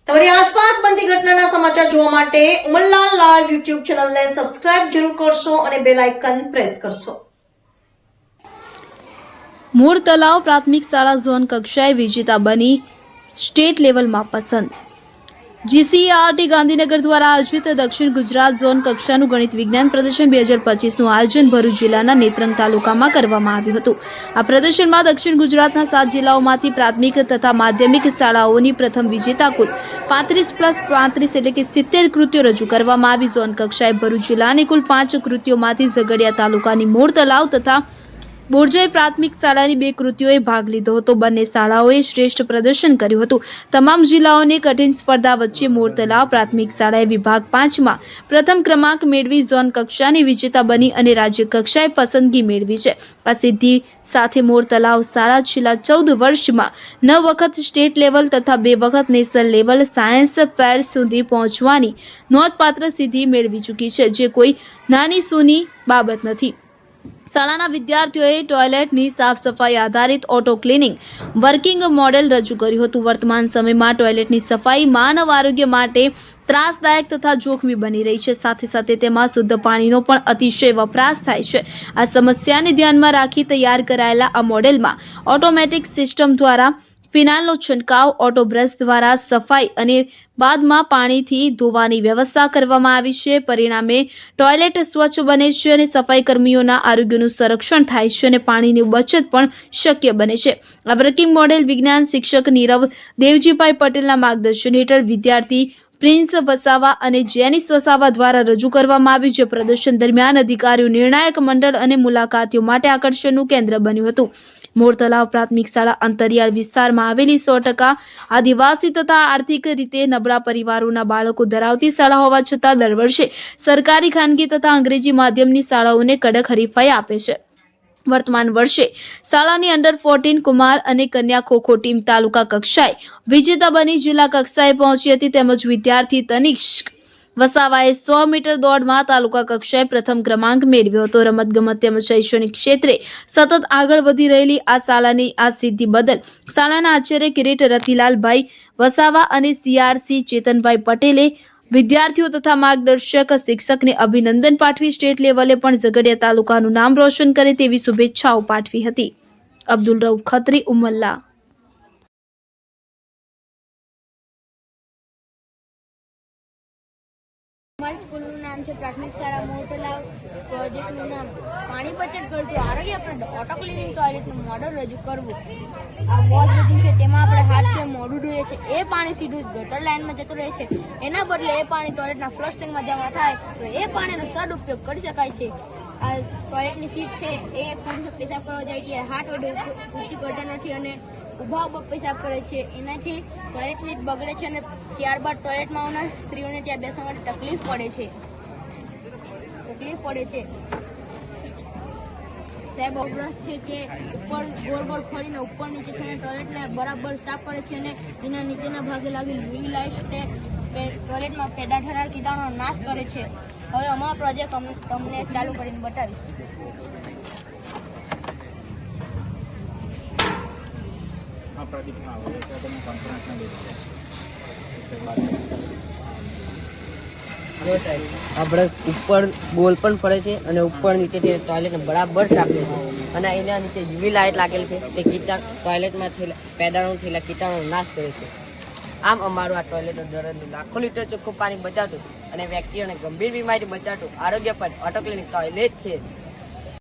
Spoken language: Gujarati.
તમારી આસપાસ બનતી ઘટનાના સમાચાર જોવા માટે ઉમરલાલ લાઈવ યુટ્યુબ ચેનલને સબસ્ક્રાઇબ જરૂર કરશો અને બેલ આઇકન પ્રેસ કરશો। મોર તલાવ પ્રાથમિક શાળા ઝોન કક્ષાએ વિજેતા બની સ્ટેટ લેવલમાં પસંદ। જીસીઆરટી ગાંધીનગર દ્વારા આયોજિત દક્ષિણ ગુજરાત ઝોન કક્ષાનું ગણિત વિજ્ઞાન પ્રદર્શન 2025નું આયોજન ભરૂચ જિલ્લાના નેત્રંગ તાલુકામાં કરવામાં આવ્યું હતું। આ પ્રદર્શનમાં દક્ષિણ ગુજરાતના 7 જિલ્લાઓમાંથી પ્રાથમિક તથા માધ્યમિક શાળાઓની પ્રથમ વિજેતા કુલ 35+35 એટલે કે 70 કૃતિઓ રજૂ કરવામાં આવી। ઝોન કક્ષાએ ભરૂચ જિલ્લાની કુલ 5 કૃતિઓમાંથી ઝઘડિયા તાલુકાની મોર તલાવ તથા બોરજાઈ પ્રાથમિક શાળાની 2 કૃતિઓએ ભાગ લીધો હતો। બંને શાળાઓએ શ્રેષ્ઠ પ્રદર્શન કર્યું હતું। તમામ જિલ્લાઓની કઠિન સ્પર્ધા વચ્ચે મોર તલાવ પ્રાથમિક શાળાએ વિભાગ 5માં પ્રથમ ક્રમાંક મેળવી ઝોન કક્ષાની વિજેતા બની અને રાજ્ય કક્ષાએ પસંદગી મેળવી છે। આ સિદ્ધિ સાથે મોર તલાવ શાળા છેલ્લા 14 વર્ષમાં 9 વખત સ્ટેટ લેવલ તથા 2 વખત નેશનલ લેવલ સાયન્સ ફેર સુધી પહોંચવાની નોંધપાત્ર સિદ્ધિ મેળવી ચૂકી છે, જે કોઈ નાની સૂની બાબત નથી। શાળાના વિદ્યાર્થીઓએ ટોયલેટની સાફ સફાઈ આધારિત ઓટો ક્લિનિંગ વર્કિંગ મોડેલ રજૂ કર્યું હતું। વર્તમાન સમયમાં ટોયલેટની સફાઈ માનવ આરોગ્ય માટે ત્રાસદાયક તથા જોખમી બની રહી છે। સાથે સાથે તેમાં શુદ્ધ પાણીનો પણ અતિશય વપરાશ થાય છે। આ સમસ્યાને ધ્યાનમાં રાખી તૈયાર કરાયેલા આ મોડેલમાં ઓટોમેટિક સિસ્ટમ દ્વારા ફિનાઇલનો છંટકાવ, ઓટો બ્રશ દ્વારા સફાઈ અને બાદમાં પાણીથી ધોવાની વ્યવસ્થા કરવામાં આવી છે। પરિણામે ટોયલેટ સ્વચ્છ બને છે અને સફાઈ કર્મીઓના આરોગ્યનું સંરક્ષણ થાય છે અને પાણીની બચત પણ શક્ય બને છે। આ વર્કિંગ મોડેલ વિજ્ઞાન શિક્ષક નીરવ દેવજીભાઈ પટેલના માર્ગદર્શન હેઠળ વિદ્યાર્થી પ્રિન્સ વસાવા અને જેનિસ વસાવા દ્વારા રજૂ કરવામાં આવ્યું, જે પ્રદર્શન દરમિયાન અધિકારીઓ, નિર્ણાયક મંડળ અને મુલાકાતીઓ માટે આકર્ષણનું કેન્દ્ર બન્યું હતું। મોર તલાવ પ્રાથમિક શાળા અંતરિયાળ વિસ્તારમાં આવેલી 100% આદિવાસી તથા આર્થિક રીતે નબળા પરિવારોના બાળકો ધરાવતી શાળા હોવા છતાં દર વર્ષે સરકારી, ખાનગી તથા અંગ્રેજી માધ્યમની શાળાઓને કડક હરીફાઈ આપે છે। વર્તમાન વર્ષે શાળાની અંડર 14 કુમાર અને કન્યા ખોખો ટીમ તાલુકા કક્ષાએ વિજેતા બની જિલ્લા કક્ષાએ પહોંચી હતી, તેમજ વિદ્યાર્થી તનિષ્ક વસાવાએ 100 મીટર દોડમાં તાલુકા કક્ષાએ પ્રથમ ક્રમાંક મેળવ્યો હતો। રમતગમત તેમજ શૈક્ષણિક ક્ષેત્રે સતત આગળ વધી રહેલી આ શાળાની આ સિદ્ધિ બદલ શાળાના આચાર્ય કિરીટ રતિલાલભાઈ વસાવા અને CRC ચેતનભાઈ પટેલે વિદ્યાર્થીઓ તથા માર્ગદર્શક શિક્ષકને અભિનંદન પાઠવી સ્ટેટ લેવલે પણ ઝઘડિયા તાલુકાનું નામ રોશન કરે તેવી શુભેચ્છાઓ પાઠવી હતી। અબ્દુલ રઉફ ખત્રી, ઉમલ્લા। हमारी स्कूल नाम है प्राथमिक शाला मोर तलाव। प्रोजेक्ट नाम पानी बचत करते आरोग्य अपने ऑटो क्लीनिंग टॉयलेट मॉडल रजू करवू। आ वॉश बेसिंग છે તેમાં આપણે હાથથી મોઢું ધોઈએ છે, એ પાણી સીધું ગટર લાઈનમાં જતું રહે છે। એના બદલે એ પાણી ટોયલેટના ફ્લશ ટેન્કમાં જમા થાય તો એ પાણીનો સદુપયોગ કરી શકાય છે। આ ટોયલેટની સીટ છે એ પુરુષો પેશાબ કરવા જાય ત્યારે હાથ વડે ઊંચી કરતા નથી અને ઊભા પેશાબ કરે છે, એનાથી ટોયલેટ સીટ બગડે છે અને ત્યારબાદ ટોયલેટમાં આવનાર સ્ત્રીઓને ત્યાં બેસવા માટે તકલીફ પડે છે। સાહેબ બ્રશ છે તે ઉપર ગોળ ગોળ ફરીને ઉપર નીચે ફરીને ટોયલેટને બરાબર સાફ કરે છે અને એના નીચેના ભાગે લાગેલી યુવી લાઇટ તે ટોયલેટમાં પેદા થનાર કીટાણુનો નાશ કરે છે। હવે અમારો પ્રોજેક્ટ તમને ચાલુ કરીને બતાવીશ। જો સાહેબ આ બ્રશ ઉપર ગોલ પણ ફરે છે અને ઉપર નીચેથી ટોયલેટને બરાબર સાફ કરે છે અને એના નીચે યુવી લાઇટ લાગેલી છે તે ટોયલેટમાં પેદાણો થયેલા કીટાણુનો નાશ કરે છે। આમ અમારું આ ટોયલેટ દરરોજ લાખો લીટર ચોખ્ખું પાણી બચાવતું અને વ્યક્તિઓને ગંભીર બીમારી બચાવતું આરોગ્યપ્રદ ઓટો ક્લિનિક ટોયલેટ છે।